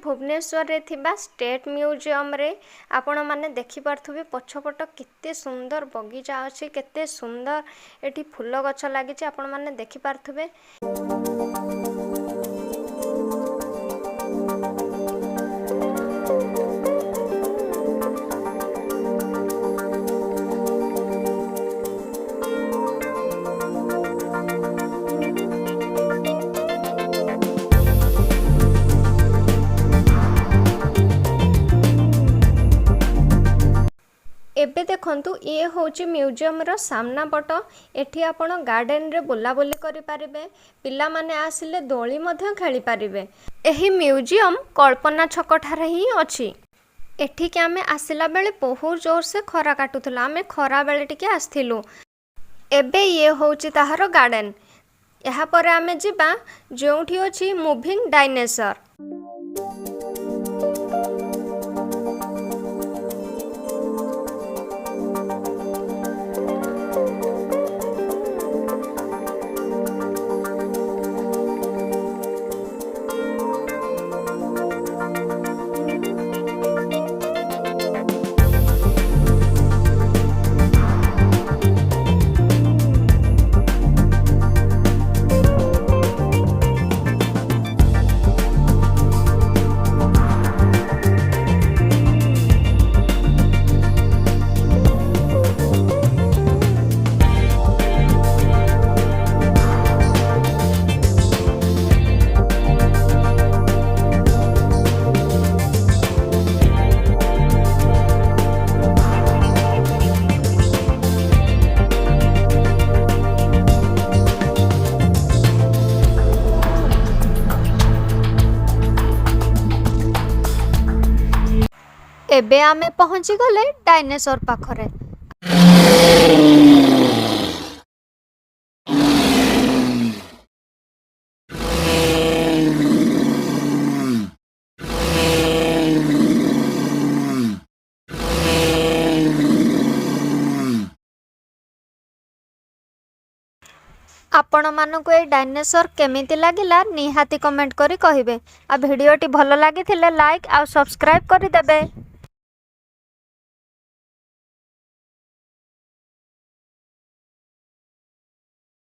भुवनेश्वर रे थिबा state museum रे आपण माने देखि पारथुबे पछपट केते सुंदर बगीचा अछि केते सुंदर एठी फूल गछ लागिछि आपण माने देखि पारथुबे। एबे देखंतु ये होची म्यूजियम रो सामना पट एठी आपण गार्डन रे बुला बुली करि पारिबे पिला माने आसिले दोली मध्य खेली पारिबे। एही म्यूजियम कल्पना छक ठारे ही अछि। एठी के आमे आसिला बेले बहुत जोर से खरा काटुथला आमे खरा बेले टिके आस्थिलु। एबे ये होची ताहार गार्डन यहाँ पर आमे जिबा जोंठी अछि मूविंग डायनासोर। एबे आमे पहुंची गले डायनासोर पाखरे। आपण मानक ए डायनासोर केमिति लागिला निहाती कमेंट करी कहिबे। आ वीडियोटी भलो लागिथिले लाइक आ सब्सक्राइब करि देबे।